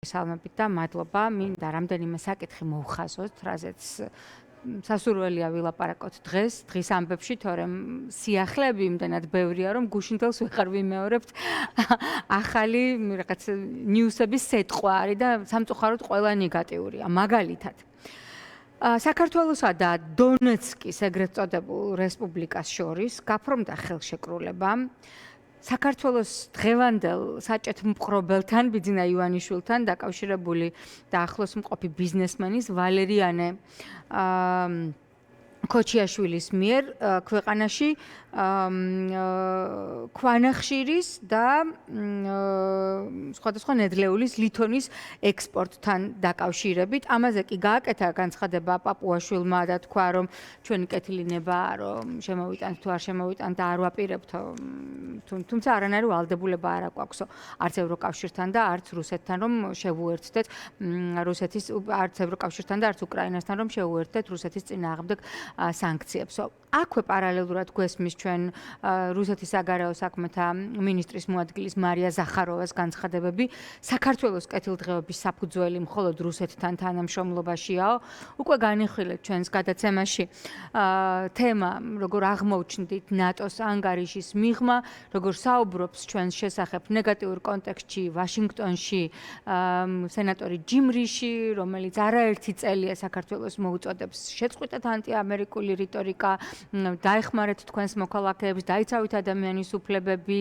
Salmებით და მადლობა, მინდა რამდენიმე საკითხი მოვხაზოთ, რაზეც სასურველია ვილაპარაკოთ დღის ამბებში, თორემ სიახლეები იმდენად ბევრია, რომ გუშინდელს ვეღარ ვიმეორებთ ახალი რაღაც ნიუსების სეტყვა არის და სამწუხაროდ ყველა ნეგატიურია. მაგალითად, საქართველოსა და დონეცკის ეგრეთ წოდებულ რესპუბლიკას შორის გაფორმდა ხელშეკრულება საქართველოს დღევანდელ საჭეთმპყრობელთან ბიძინა ივანიშვილთან დაკავშირებული და ახლოს მყოფი ბიზნესმენის ვალერიანე ქოჩიაშვილის მიერ ქვეყანაში ქვანახშირის და სხვადასხვა ნედლეულის ლითონის ექსპორტთან დაკავშირებით. ამაზე კი გააკეთა განცხადება პაპუაშვილმა და თქვა, რომ ჩვენი კეთილინებაა, რომ შემოვიტანთ თუ არ შემოვიტანთ და არ ვაპირებთო. თუმცა არანაირი ვალდებულება არ აქვს არც ევროკავშირთან და არც რუსეთთან, რომ შევუერთდეთ არც ევროკავშირთან და არც უკრაინასთან, რომ შევუერთდეთ რუსეთის წინააღმდეგ სანქციებს. აქვე პარალელურად გვესმის ჩვენ რუსეთის საგარეო საქმეთა მინისტრის მოადგილის მარია ზახაროვას განცხადებები, საქართველოს კეთილდღეობის საფუძველი მხოლოდ რუსეთთან თანამშრომლობაშიაო. უკვე განიხილეთ ჩვენს გადაცემაში თემა, როგორ აღმოჩნდით ნატოს ანგარიშის მიღმა, როგორ საუბრობს ჩვენს შესახებ ნეგატიურ კონტექსტში ვაშინგტონში სენატორი ჯიმ რიში, რომელიც არაერთი წელია საქართველოს მოუწოდებს შეწყვიტეთ ანტიამერიკული რიტორიკა, დაეხმარეთ თქვენს მოქალაქეებს, დაიცავით ადამიანის უფლებები,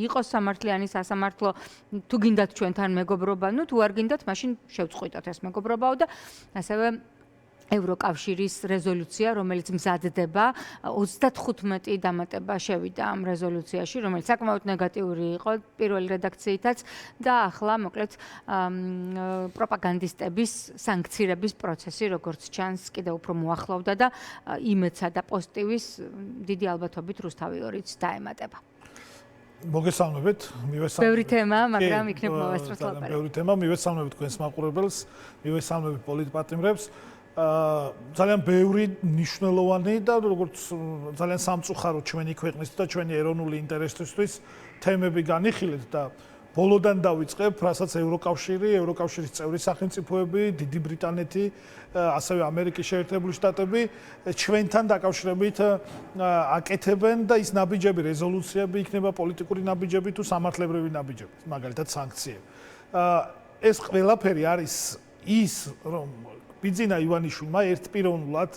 იყოს სამართლიანი სასამართლო, თუ გინდათ ჩვენთან მეგობრობა, თუ არ გინდათ, მაშინ შევწყვიტოთ ეს მეგობრობაო და ასევე ევროკავშირის რეზოლუცია, რომელიც მზადდება, 35 დამატება შევიდა ამ რეზოლუციაში, რომელიც საკმაოდ ნეგატიური იყო პირველი რედაქციითაც და ახლა მოკლედ პროპაგანდისტების სანქცირების პროცესი, როგორც ჩანს, კიდევ უფრო მოახლოვდა და იმეცსა და პოსტივის დიდი ალბათობით რუსთავი 2-ც დაემატება. მოგესალმებით, ბევრი თემა, მაგრამ იქნებ მოვესწროთ ლაპარაკი. ბევრი თემა, მივესალმებით თქვენს მაყურებელს, მივესალმებით პოლიტპატრონებს. ძალიან ბევრი მნიშვნელოვანი და როგორც ძალიან სამწუხარო ჩვენი ქვეყნის და ჩვენი ეროვნული ინტერესისთვის თემები განიხილეთ და ბოლოდან დავიწყებ, რასაც ევროკავშირის წევრი სახელმწიფოები, დიდი ბრიტანეთი, ასევე ამერიკის შეერთებული შტატები ჩვენთან დაკავშირებით აკეთებენ და ის ნაბიჯები, რეზოლუციები იქნება პოლიტიკური ნაბიჯები თუ სამართლებრივი ნაბიჯები, მაგალითად სანქციები. ეს ყველაფერი არის ის, რომ ბიძინა ივანიშვილმა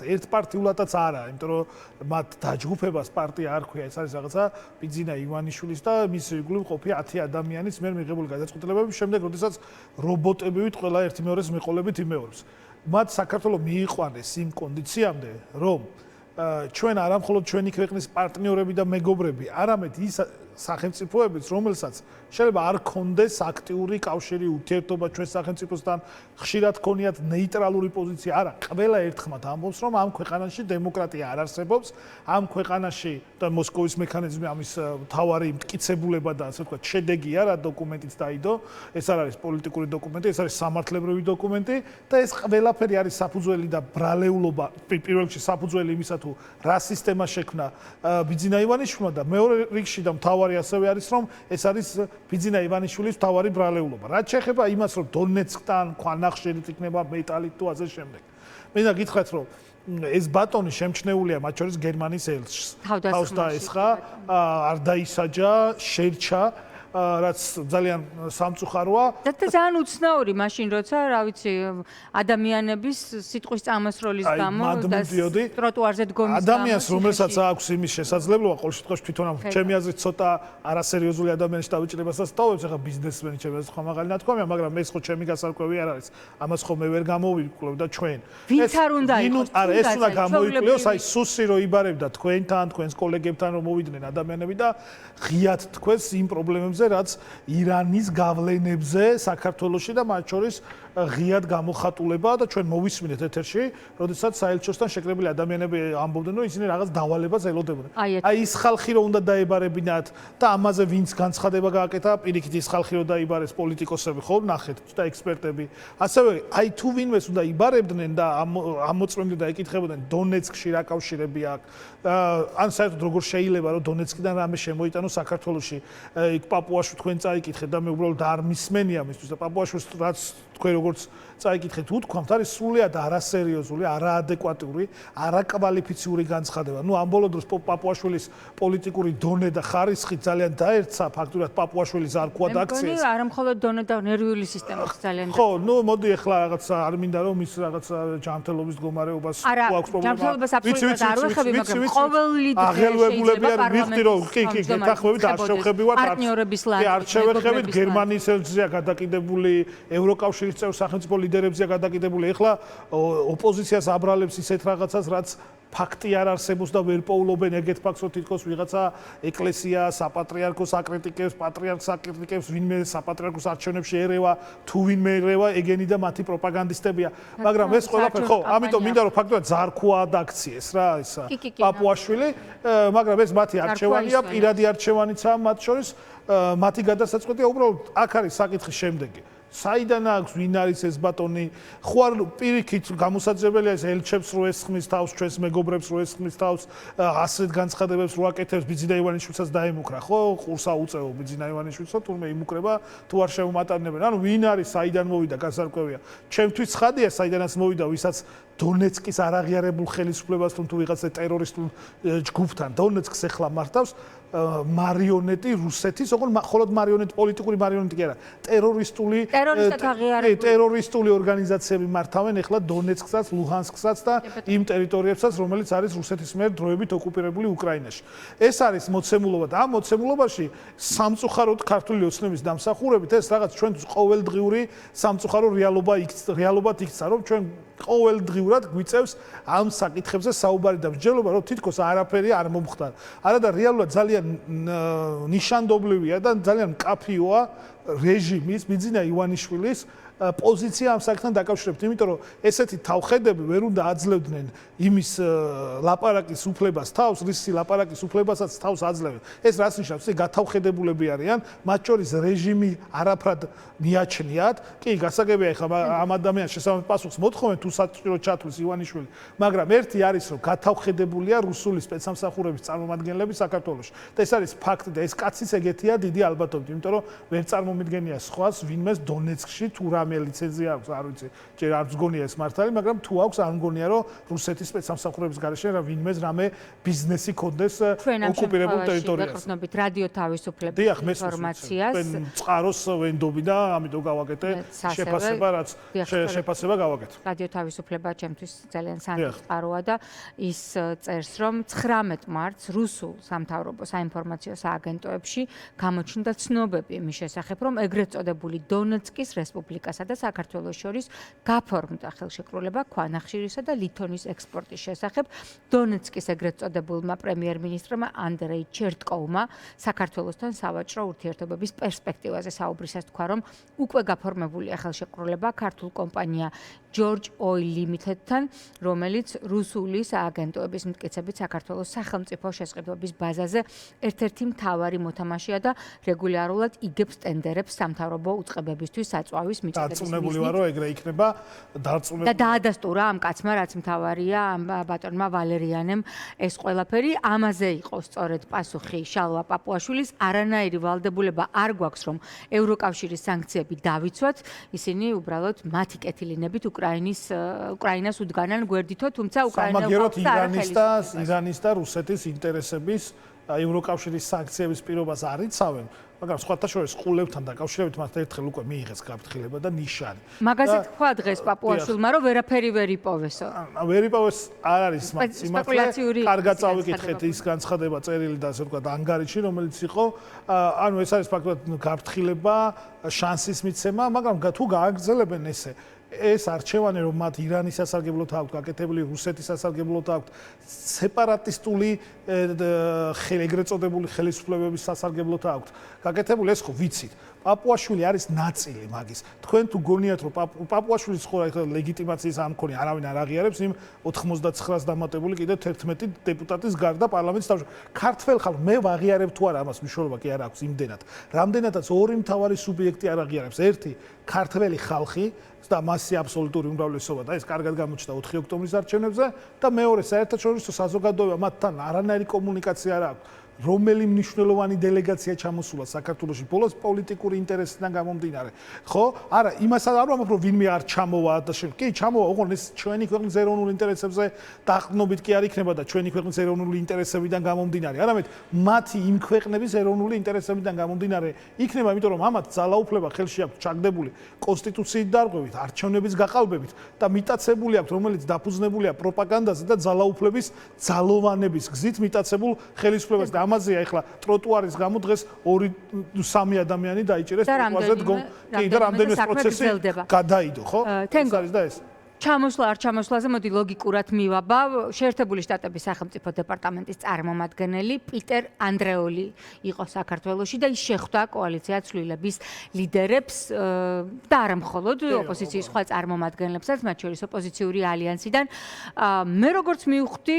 ერთპარტიულადაც არა, იმიტომ რომ მათ დაჯგუფებას პარტია არ ქვია, ეს არის რაღაცა ბიძინა ივანიშვილის და მის ირგვლივ მყოფი 10 ადამიანის მიერ მიღებული გადაწყვეტილებების შემდეგ, როდესაც რობოტებივით ყველა ერთი მეორეს მიყოლებით იმეორებს. მათ საქართველოს მიიყვანეს იმ კონდიციამდე, რომ ჩვენ არა მხოლოდ ჩვენი ქვეყნის პარტნიორები და მეგობრები, არამედ ის სახელმწიფოებიც, რომელსაც შეიძლება არ ქონდეს აქტიური კავშირი ურთიერთობა ჩვენ სახელმწიფოსთან, ხშირად ქონიათ ნეიტრალური პოზიცია. არა, ყველა ერთხმად ამბობს, რომ ამ ქვეყანაში დემოკრატია არ არსებობს, ამ ქვეყანაში და მოსკოვის მექანიზმი ამის მთავარი მტკიცებულება და ასე ვთქვათ, შედეგია რა დოკუმენტიც დაიდო. ეს არ არის პოლიტიკური დოკუმენტი, ეს არის სამართლებრივი დოკუმენტი და ეს ყველაფერი არის საფუძველი და ბრალეულობა, პირველ რიგში საფუძველი იმისა თუ რა სისტემა შექმნა ბიძინა ივანიშვილმა და მეორე რიგში და მთავარი ასევე არის, რომ ეს არის ბიძინა ივანიშვილის მთავარი ბრალეულობა. რაც შეეხება იმას, რომ დონეცკთან ქვანახშირით იქნება მეტალით თუ ასე შემდეგ. მინდა გითხრათ, რომ ეს ბატონი შემჩნეულია მათ შორის გერმანიის ელჩს. თავს დაესხა, არ დაისაჯა, შერჩა, რაც ძალიან სამწუხაროა. და ძალიან უცნაური მაშინ, როცა, რა ვიცი, ადამიანების სიტყვის წამოსროლის გამო და ტროტუარზე დგომის გამო ადამიანს, რომელსაც აქვს იმის შესაძლებლობა, ყოველ შემთხვევაში თვითონ ამ ჩემი აზრით ცოტა არასერიოზული ადამიანის დავიჭრებასაც თავებს, ახლა ბიზნესმენი ჩემი აზრით ხომ მაღალი ნათქვამია, მაგრამ ეს ხო ჩემი გასარკვევი არ არის. ამას ხომ მე ვერ გამოვიკლებ და ჩვენ. ვინც არ უნდა იყოს? არა, ეს უნდა გამოიკლეოს, აი სუსი რო იბარებდა თქვენთან, თქვენს კოლეგებთან რომ მოვიდნენ ადამიანები და ღიად თქვენს იმ პრობლემებზე რაც ირანის გავლენებზე საქართველოში და მათ შორის ღიად გამოხატულებაა და ჩვენ მოვისმინეთ ეთერში, როდესაც საელჩოსთან შეკრებილი ადამიანები ამბობდნენ, რომ ისინი რაღაც დავალებას ელოდებოდნენ. აი ის ხალხი რო უნდა დაებარებინათ და ამაზე ვინც განცხადება გააკეთა, პირიქით ის ხალხი რო დაიბარეს პოლიტიკოსები, ხო, ნახეთ და ექსპერტები. ასევე აი თუ ვინმეს უნდა იბარებდნენ და ამოწმებდნენ და ეკითხებოდნენ დონეცკში რა კავშირები აქვს, ან საერთოდ როგორ შეიძლება რომ დონეცკიდან რამე შემოიტანოს საქართველოში, იქ პაპუაშვილი თქვენ წაიკითხეთ და მე უბრალოდ არ მისმენია მისთვის და პაპუაშვილს რაც თქვენ როგორც წაიკითხეთ უთქვამთ არის სრულიად არასერიოზული, არაადეკვატური, არაკვალიფიციური განცხადება. ამ ბოლო დროს პაპუაშვილის პოლიტიკური დონე და ხარისხი ძალიან დაერცა ფაქტურად პაპუაშვილის არ ყვა და აქციას. მე მგონი არა მხოლოდ დონე და ნერვიული სისტემაც ძალიან ხო, მოდი ახლა რაღაცა არ მინდა რომ ის რაღაცა ჯანმრთელობის მდგომარეობას აქვს პრობლემა. ჯანმრთელობას აბსოლუტურად არ ვეხები, მაგრამ ყოველ ლიდერი აღელვებულები არ მიხდი რომ კი გეთახმებით არ შევხებივართ პარტნიორების ლანძი. არ შევხებით გერმანიის ელჩია გადაკიდებული, ევროკავშირის წევრ სახელმწიფო ლიდერებზია გადაკიდებული. ეხლა ოპოზიციას აბრალებს ისეთ რაღაცას, რაც ფაქტი არ არსებობს და ვერ პოულობენ ეგეთ ფაქტს, რომ თითქოს ვიღაცა ეკლესია საპატრიარქოს აკრიტიკებს, პატრიარქს აკრიტიკებს, ვინმე საპატრიარქოს არჩევნებში ერევა, თუ ვინმე ერევა, ეგენი და მათი პროპაგანდისტებია. მაგრამ ეს ყველაფერი ხო, ამიტომ მინდა რომ ფაქტობრივად ზარქვა დაქციეს რა ისა პაპუაშვილი, მაგრამ ეს მათი არჩევანია, პირადი არჩევანიცაა მათ შორის, მათი გადასაწყვეტია უბრალოდ აქ არის საკითხი შემდეგი. საიდან აქვს ვინ არის ეს ბატონი? ხوار პირიქით გამოსაძებელია ეს ელჩებს რო ესხმის თავს, ჩვენს მეგობრებს რო ესხმის თავს, ასეთ განცხადებებს რო აკეთებს ბიძინა ივანიშვილსაც დაემუქრა, ხო? ყურსა უწევო ბიძინა ივანიშვილსა, თურმე იმუქრება, თუ არ შემომატანებენ. ანუ ვინ არის, საიდან მოვიდა, გასარკვევია. ჩემთვის ცხადია, საიდანაც მოვიდა, ვისაც დონეცკის არაღიარებულ ხელისუფლებასთან თუ ვიღაცა ტერორისტულ ჯგუფთან დონეცკს ეხლა მართავს მარიონეტი რუსეთის, ოღონდ მხოლოდ მარიონეტი, პოლიტიკური მარიონეტი კი არა, ტერორისტული ორგანიზაციები მართავენ ეხლა დონეცკსაც, ლუჰანსკსაც და იმ ტერიტორიებსაც, რომელიც არის რუსეთის მიერ დროებით ოკუპირებული უკრაინაში. ეს არის მოცემულობა და ამ მოცემულობაში სამწუხაროდ ქართული ოცნების დამსახურებით ეს რაღაც ჩვენთვის ყოველდღიური სამწუხარო რეალობად იქცა, რომ ჩვენ ყოველდღიურად გვიწევს ამ საკითხებზე საუბარი და მსჯელობა, რომ თითქოს არაფერი არ მომხდარა. არადა რეალურად ძალიან ნიშანდობლივია და ძალიან მკაფიოა რეჟიმის ბიძინა ივანიშვილის პოზიცია ამ საკითხთან დაკავშირებით, იმიტომ რომ ესეთი თავხედები ვერ უნდა აძლევდნენ იმის ლაპარაკის უფლებას თავს, რისი ლაპარაკის უფლებასაც თავს აძლევენ. ეს რას ნიშნავს? ეს გათავხედებულები არიან, მათ შორის რეჟიმი არაფრად მიაჩნიათ. კი, გასაგებია ეხლა ამ ადამიანს შესაბამის პასუხს მოთხოვენ თუ საჭირო ჩათვლის ივანიშვილი, მაგრამ ერთი არის რომ გათავხედებულია რუსული სპეცსამსახურების წარმომადგენლები საქართველოში. და ეს არის ფაქტი და ეს კაცის ეგეთია დიდი ალბათობით, იმიტომ რომ ვერ წარმომიდგენია სხვას ვინმეს დონეცკში თუ რამე ლიცენზია აქვს, არ ვიცი, ჯერ არ მგონია ეს მართალი, მაგრამ თუ აქვს არ მგონია რომ რუსეთის სპეცსამსახურების გარეშე რა ვინმეს რამე ბიზნესი ქონდეს ოკუპირებულ ტერიტორიაზე. ვეყრდნობით რადიო თავისუფლების ინფორმაციას. თქვენ წყაროს ვენდობი და ამიტომ გავაკეთე შეფასება, რაც შეფასება გავაკეთე. რადიო თავისუფლება ჩემთვის ძალიან სანთი წყაროა და ის წერს, რომ 19 მარტს რუსულ სამთავრობო საინფორმაციო სააგენტოებში გამოჩნდა ცნობები იმის შესახებ, რომ ეგრეთ წოდებული დონეცკის რესპუბლიკასა და საქართველოს შორის გაფორმდა ხელშეკრულება ქვანახშირისა და ლითონის ექსპორტის შესახებ. დონეცკის ეგრეთ წოდებულმა პრემიერ-მინისტრმა ანდრეი ჩერტკოვმა საქართველოსთან სავაჭრო ურთიერთობების პერსპექტივაზე საუბრისას თქვა, რომ უკვე გაფორმებულია ხელშეკრულება ქართულ კომპანია George Oil Limited-თან, რომელიც რუსული სააგენტოების მტკიცებით საქართველოს სახელმწიფო შესყიდვების ბაზაზე ერთ-ერთი მთავარი მოთამაშეა და რეგულარულად იგებს ტენდერებს სამთავრობო უწყებებისთვის საწვავის მიწოდების დარწმუნებული ვარ, რომ ეგრე იქნება დარწმუნებული. და დაადასტურა ამ კაცმა, რაც მთავარია, ამ ბატონმა ვალერიანემ ეს ყველაფერი. ამაზე იყო სწორედ პასუხი შალვა პაპუაშვილის. არანაირი ვალდებულება არ გვაქვს, რომ ევროკავშირის სანქციები დავიცვათ. ისინი უბრალოდ მათი კეთილინებით უკრაინას უდგანან გვერდითო, თუმცა უკრაინა ირანის და რუსეთის ინტერესების ევროკავშირის სანქციების პირობას არ იცავენ, მაგრამ სხვათა შორის ყულებთან დაკავშირებით მათ ერთხელ უკვე მიიღეს გაფრთხილება და ნიშანი. მაგაზე თქვა დღეს პაპუაშვილმა, რომ ვერაფერი ვერ იპოვესო. ვერ იპოვეს არ არის სიმართლე. კარგად წავიკითხეთ ის განცხადება წერილი და ასე ვთქვათ ანგარიში, რომელიც იყო, ანუ ეს არის ფაქტობრივად გაფრთხილება, შანსის მიცემა, მაგრამ თუ გააგრძელებენ ესე ეს არჩევანი რომ მათ ირანის სასარგებლოდ აქვს გაკეთებული, რუსეთის სასარგებლოდ აქვს, სეპარატისტული ეგრეთ წოდებული ხელისუფლებების სასარგებლოდ აქვს გაკეთებული, ეს ხო ვიცით. პაპუაშვილი არის ნაწილი მაგის. თქვენ თუ გონიათ რომ პაპუაშვილის ხო ლეგიტიმაციის არ მქონია, არავინ არ აღიარებს იმ 99-ს დამატებული კიდევ 11 დეპუტატის გარდა პარლამენტის თავში. ქართველ ხალხს მე ვაღიარებ თუ არა ამას მნიშვნელობა კი არ აქვს იმდენად. რამდენადაც ორი მთავარი სუბიექტი არ აღიარებს. ერთი ქართველი ხალხი და მასი აბსოლუტური უმრავლესობა და ეს კარგად გამოჩნდა 4 ოქტომბრის არჩევნებზე და მეორე საერთაშორისო საზოგადოება მათთან არანაირი კომუნიკაცია არ აქვს. რომელი მნიშვნელოვანი დელეგაცია ჩამოსულა საქართველოში ბოლოს პოლიტიკური ინტერესიდან გამომდინარე. ხო? არა, იმას არ ვამბობ, რომ ვინმე არ ჩამოვა და კი, ჩამოვა, ოღონდ ეს ჩვენი ქვეყნის ეროვნულ ინტერესებზე დაყრდნობით კი არ იქნება და ჩვენი ქვეყნის ეროვნული ინტერესებიდან გამომდინარე. არამედ მათი იმ ქვეყნების ეროვნული ინტერესებიდან გამომდინარე იქნება, იმიტომ რომ ამათ ძალაუფლება ხელში აქვს ჩაგდებული კონსტიტუციით დარღვევით, არჩევნების გაყალბებით და მიტაცებული აქვს, რომელიც დაფუძნებულია პროპაგანდაზე და ძალაუფლების ძალოვანების გზით მიტაცებულ ხელისუფლებას და ამაზეა ახლა ტროტუარის გამო დღეს 2-3 ადამიანი დაიჭირეს ტროტუარზე დგომ. კი და რამდენიმე პროცესი გადაიდო, ხო? ეს არის და ეს. ჩამოსვლა არ ჩამოსვლაზე მოდი ლოგიკურად მივაბავ. შეერთებული შტატების სახელმწიფო დეპარტამენტის წარმომადგენელი პიტერ ანდრეოლი იყო საქართველოში და ის შეხვდა კოალიცია ცვლილების ლიდერებს და არა მხოლოდ ოპოზიციის სხვა წარმომადგენლებსაც, მათ შორის ოპოზიციური ალიანსიდან. მე როგორც მივხვდი,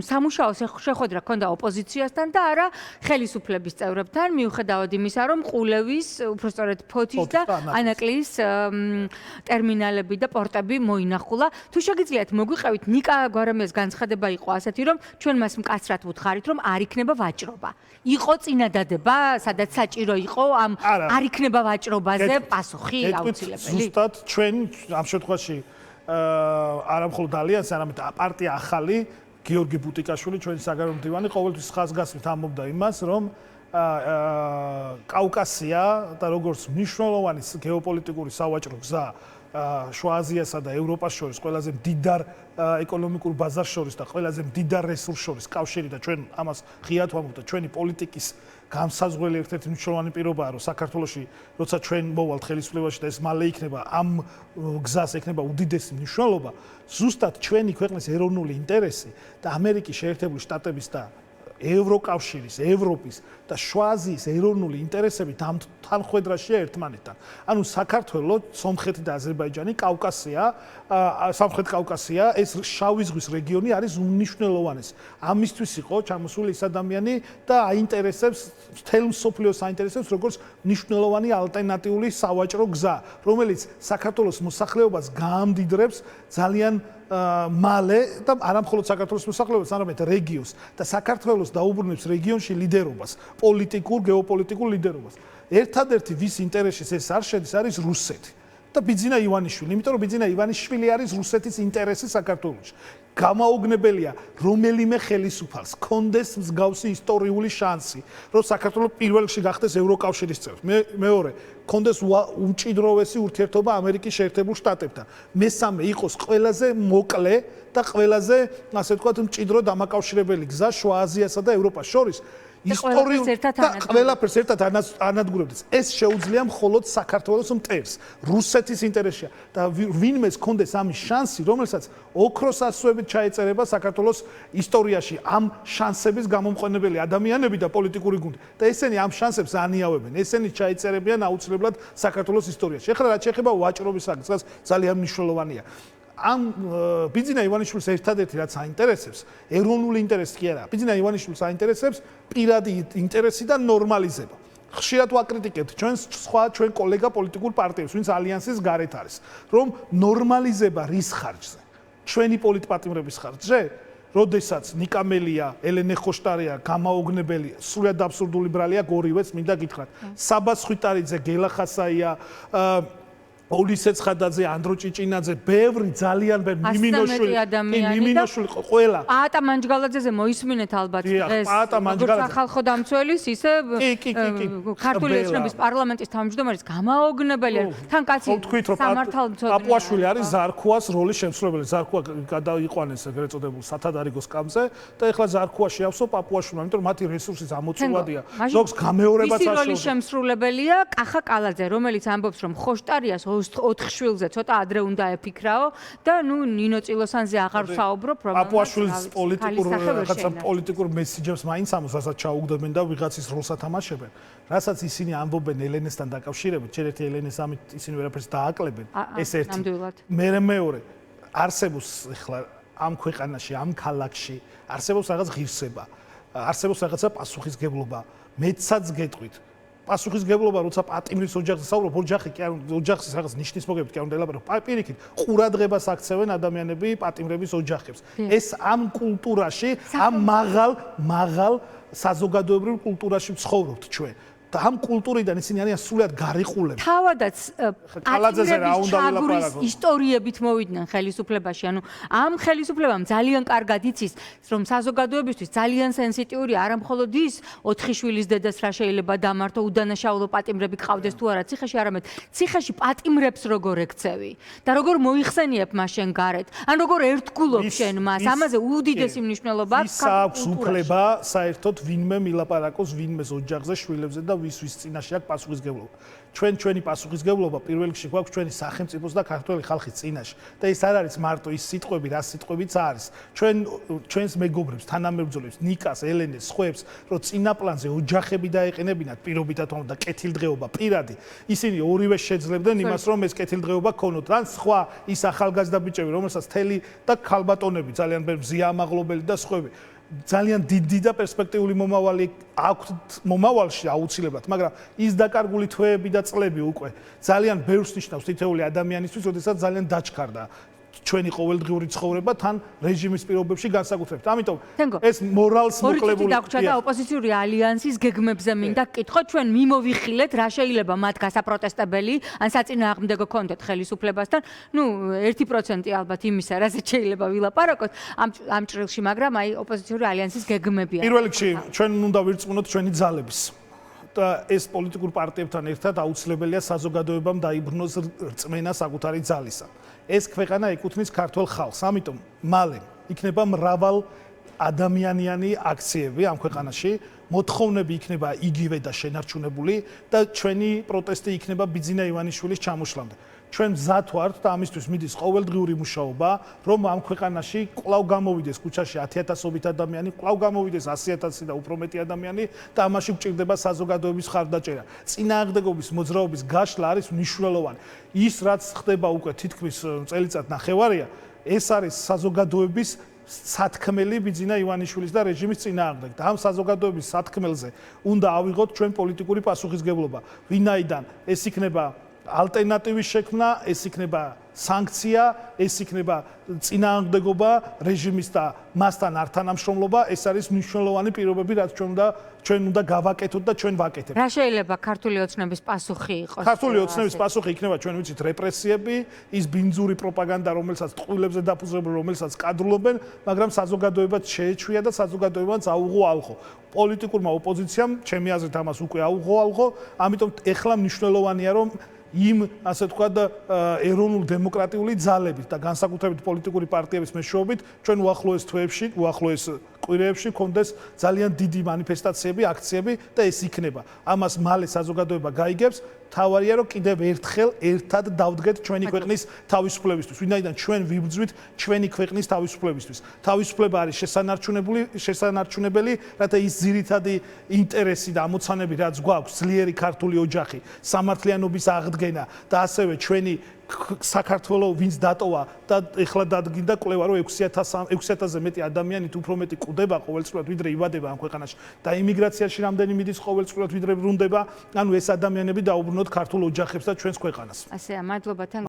სამუშაო შეხვედრა ჰქონდა ოპოზიციასთან და არა ხელისუფლების წევრებთან, მიუხედავად იმისა, რომ ყულევის, უბრალოდ ფოთის და ანაკლიის ტერმინალები და პორტები მოინახულა. თუ შეგიძლიათ მოგვიყევით ნიკა გვარამიას განცხადება იყო ასეთი, რომ ჩვენ მას მკაცრად ვუთხარით, რომ არ იქნება ვაჭრობა. იყო წინადადება, სადაც საჭირო იყო ამ არ იქნება ვაჭრობაზე პასუხი აუცილებელი. ზუსტად ჩვენ ამ შემთხვევაში არა მხოლოდ ალიანსი, არამედ პარტია ახალი გიორგი ბუტიკაშვილი, ჩვენი საგარეო მდივანი, ყოველთვის ხაზგასმით ამბობდა იმას, რომ კავკასია და როგორც მნიშვნელოვანი გეოპოლიტიკური სავაჭრო გზა შუა აზიასა და ევროპას შორის ყველაზე მდიდარ ეკონომიკურ ბაზარს შორის და ყველაზე მდიდარ რესურსს შორის კავშირი და ჩვენ ამას ღიად ვამბობთ და ჩვენი პოლიტიკის გამსაზღვრელი ერთ-ერთი მნიშვნელოვანი პირობაა რომ საქართველოში როცა ჩვენ მოვალთ ხელისუფლებაში და ეს მალე იქნება ამ გზას ექნება უდიდესი მნიშვნელობა ზუსტად ჩვენი ქვეყნის ეროვნული ინტერესი და ამერიკის შეერთებული შტატების და ევროკავშირის, ევროპის და შუა აზიის ეროვნული ინტერესები თანხვედრაშია ერთმანეთთან. ანუ საქართველო, სომხეთი და აზერბაიჯანი, კავკასია, სამხრეთ კავკასია, ეს შავი ზღვის რეგიონი არის უმნიშვნელოვანესი. ამისთვის იყო ჩამოსული ეს ადამიანი და აინტერესებს მთელ მსოფლიოს აინტერესებს როგორც მნიშვნელოვანი ალტერნატიული სავაჭრო გზა, რომელიც საქართველოს მოსახლეობას გაამდიდრებს ძალიან მალე და არა მხოლოდ საქართველოს მოსახლეობას, არამედ რეგიონს და საქართველოს დაუბრუნებს რეგიონში ლიდერობას, პოლიტიკურ, გეოპოლიტიკურ ლიდერობას. ერთადერთი ვის ინტერესში ეს არ შედის, არის რუსეთი და ბიძინა ივანიშვილი, იმიტომ რომ ბიძინა ივანიშვილი არის რუსეთის ინტერესი საქართველოში. გამაოგნებელია რომელიმე ხელისუფალს კონდეს მსგავსი ისტორიული შანსი, რომ საქართველო პირველ რიგში გახდეს ევროკავშირის წევრი. მეორე, კონდეს უმჭიდროვესი ურთიერთობა ამერიკის შეერთებულ შტატებთან. მესამე, იყოს ყველაზე მოკლე და ყველაზე, ასე ვთქვათ, მჭიდრო დამაკავშირებელი გზა შუა აზიასა და ევროპას შორის. ისტორიულ და ყველაფერს ერთად ანადგურებდეს. ეს შეუძლია მხოლოდ საქართველოს მტერს, რუსეთის ინტერესია და ვინმეს კონდეს ამის შანსი, რომელსაც ოქროს ასოებით ჩაეწერება საქართველოს ისტორიაში ამ შანსების გამომყენებელი ადამიანები და პოლიტიკური გუნდი. და ესენი ამ შანსებს ანიავებენ. ესენი ჩაეწერებიან აუცილებლად საქართველოს ისტორიაში. ეხლა რაც შეეხება ვაჭრობის საკითხს, ძალიან მნიშვნელოვანია. ამ ბიძინა ივანიშვილს ერთადერთი რაც აინტერესებს, ეროვნული ინტერესი კი არა. ბიძინა ივანიშვილს აინტერესებს პირადი ინტერესი და ნორმალიზება. ხშირად ვაკრიტიკებთ ჩვენ კოლეგა პოლიტიკურ პარტიებს, ვინც ალიანსის გარეთ არის, რომ ნორმალიზება რის ხარჯზე? ჩვენი პოლიტპატიმრების ხარჯზე? როდესაც ნიკამელია, ელენე ხოშტარია, გამაოგნებელი, სრულად აბსურდული ბრალია გორივეც მინდა გითხრათ. საბა სხვითარიძე, გელა ხასაია, ოლისე ცხადაძე, ანდრო ჭიჭინაძე, ბევრი ძალიან ბევრი მიმინოშვილი ყველა. პაატა მანჯგალაძეზე მოისმინეთ ალბათ დღეს. როგორც სახალხო დამცველის, ისე ქართული ოცნების პარლამენტის თავმჯდომარის გამაოგნებელია. თან კაცი სამართალმცოდნე. პაპუაშვილი არის ზარქუას როლის შემსრულებელი. ზარქუა გადაიყვანეს ეგრეთ წოდებულ სათადარიგოს კამზე და ეხლა ზარქუა შეავსო პაპუაშვილმა, იმიტომ რომ მათი რესურსი ამოწურვადია. ზოგს გამეორებაც ისი როლის შემსრულებელია კახა კალაძე, რომელიც ამბობს, რომ ხოშტარიას 4 შვილზე ცოტა ადრე უნდა ეფიქრაო და ნუ ნინო წილოსანზე აღარ ვსაუბრობ პრობლემას. პაპუაშვილის პოლიტიკურ მესიჯებს მაინც ამოს, რასაც ჩაუგდებენ და ვიღაცის როლს ათამაშებენ. რასაც ისინი ამბობენ ელენესთან დაკავშირებით, ერთ-ერთი ელენეს ამით ისინი ვერაფერს დააკლებენ. ეს ერთი. მეორე, არსებობს ეხლა ამ ქვეყანაში, ამ ქალაქში, არსებობს რაღაც ღირსება, არსებობს რაღაცა პასუხისგებლობა. მეცაც გეტყვით. პასუხისგებლობა, როცა პატიმრის ოჯახზე საუბრობ, ოჯახი კი არ ოჯახის რაღაც ნიშნის მოგებით კი არ უნდა ელაპარაკო. პირიქით, ყურადღებას აქცევენ ადამიანები პატიმრების ოჯახებს. ეს ამ კულტურაში, ამ მაღალ საზოგადოებრივ კულტურაში ცხოვრობთ ჩვენ. და ამ კულტურიდან ისინი არიან სულად გარიყულები. თავადაც კალაძეზე რა უნდა ვილაპარაკო? ისტორიებით მოვიდნენ ხელისუფლებაში, ანუ ამ ხელისუფლებამ ძალიან კარგად იცის, რომ საზოგადოებისთვის ძალიან სენსიტიურია არა მხოლოდ ის 4 შვილის დედას რა შეიძლება დამართო, უდანაშაულო პატიმრები გყავდეს თუ არა ციხეში, არამედ ციხეში პატიმრებს როგორ ექცევი და როგორ მოიხსენიებ მას შენ გარეთ, ან როგორ ერთგულობ შენ მას, ამაზე უდიდესი მნიშვნელობა აქვს აქვს უფლება საერთოდ ვინმე მილაპარაკოს ვინმეს ოჯახზე, შვილებზე და ვის წინაშე აქვს პასუხისგებლობა. ჩვენი პასუხისგებლობა პირველ რიგში გვაქვს ჩვენი სახელმწიფოს და ქართული ხალხის წინაშე. და ეს არ არის მარტო ის სიტყვები, რა სიტყვებიც არის. ჩვენს მეგობრებს, თანამებრძოლებს, ნიკას, ელენეს, სხვებს, რომ წინა პლანზე ოჯახები დაეყენებინათ პირობითად და კეთილდღეობა პირადი. ისინი ორივე შეძლებდნენ იმას, რომ ეს კეთილდღეობა ქონოთ. ან სხვა ის ახალგაზრდა ბიჭები, რომელსაც თელი და ქალბატონები ძალიან ბევრი მზია ამაღლობელი და სხვები ძალიან დიდი და პერსპექტიული მომავალი აქვთ მომავალში აუცილებლად, მაგრამ ის დაკარგული თვეები და წლები უკვე ძალიან ბევრს ნიშნავს თითოეული ადამიანისთვის, როდესაც ძალიან დაჩქარდა ჩვენი ყოველდღიური ცხოვრება თან რეჟიმის პირობებში განსაკუთრებით. ამიტომ ეს მორალს მოკლებული დაგვრჩა და ოპოზიციური ალიანსის გეგმებზე მინდა გკითხო, ჩვენ მიმოვიხილეთ რა შეიძლება მათ გასაპროტესტებელი, ან საწინააღმდეგო კონტენტ ხელისუფლებასთან, 1% ალბათ იმისა, რასაც შეიძლება ვილაპარაკოთ ამ ჭრილში, მაგრამ აი ოპოზიციური ალიანსის გეგმებია. პირველ რიგში ჩვენ უნდა ვირწმუნოთ ჩვენი ძალების და ეს პოლიტიკურ პარტიებთან ერთად აუცილებელია საზოგადოებამ დაიბრუნოს რწმენა საკუთარი ძალისა. ეს ქვეყანა ეკუთვნის ქართულ ხალხს, ამიტომ მალე იქნება მრავალ ადამიანიანი აქციები ამ ქვეყანაში, მოთხოვნები იქნება იგივე და შენარჩუნებული და ჩვენი პროტესტი იქნება ბიძინა ივანიშვილის ჩამოშლამდე. ჩვენ მზად ვართ და ამისთვის მიდის ყოველდღიური მუშაობა, რომ ამ ქვეყანაში კვლავ გამოვიდეს ქუჩაში 10,000-ობით ადამიანი, კვლავ გამოვიდეს 100,000 და უფრო მეტი ადამიანი და ამაში გვჭირდება საზოგადოების ხარდაჭერა. წინააღმდეგობის მოძრაობის გაშლა არის მნიშვნელოვანი. ის რაც ხდება უკვე თითქმის წელიწად ნახევარია, ეს არის საზოგადოების სათქმელი ბიძინა ივანიშვილის და რეჟიმის წინააღმდეგ. და ამ საზოგადოების სათქმელზე უნდა ავიღოთ ჩვენ პოლიტიკური პასუხისგებლობა. ვინაიდან ეს იქნება ალტერნატივის შექმნა, ეს იქნება სანქცია, ეს იქნება წინააღმდეგობა რეჟიმის და მასთან ართანამშრომლობა, ეს არის მნიშვნელოვანი პირობები, რაც ჩვენ უნდა გავაკეთოთ და ჩვენ ვაკეთებთ. რა შეიძლება ქართული ოცნების პასუხი იყოს? ქართული ოცნების პასუხი იქნება ჩვენ ვიცით რეპრესიები, ის ბინძური პროპაგანდა, რომელსაც ტყუილებზე დაფუძნებენ, რომელსაც კადრულობენ, მაგრამ საზოგადოებაც შეეჩვია და საზოგადოებაც აუღო ალხო. პოლიტიკურმა ოპოზიციამ, ჩემი აზრით, ამას უკვე აუღო ალხო, ამიტომ ეხლა მნიშვნელოვანია რომ იმ ასე ვთქვათ ეროვნულ დემოკრატიული ძალებით და განსაკუთრებით პოლიტიკური პარტიების მეშვეობით ჩვენ უახლოეს თვეებში, უახლოეს კვირეებში კონდეს ძალიან დიდი მანიფესტაციები, აქციები და ეს იქნება. ამას მალე საზოგადოება გაიგებს. თავარია რომ კიდევ ერთხელ ერთად დავდგეთ ჩვენი ქვეყნის თავისუფლებისთვის. ვინაიდან ჩვენ ვიბრძვით ჩვენი ქვეყნის თავისუფლებისთვის. თავისუფლება არის შესანარჩუნებელი, რათა ის ძირითადი ინტერესი და ამოცანები რაც გვაქვს, ძლიერი ქართული ოჯახი, სამართლიანობის აღდგენა და ასევე ჩვენი საქართველოს ვინც დატოვა და ეხლა დადგინდა კვლევა რომ 6,000-ზე მეტი ადამიანით უფრო მეტი კვდება ყოველწლიურად ვიდრე იბადება ამ ქვეყანაში და იმიგრაციაში რამდენი მიდის ყოველწლიურად ვიდრე ბრუნდება, ანუ ეს ადამიანები დაუბრუნოთ ქართულ ოჯახებს და ჩვენს ქვეყანას. ასეა, მადლობა თან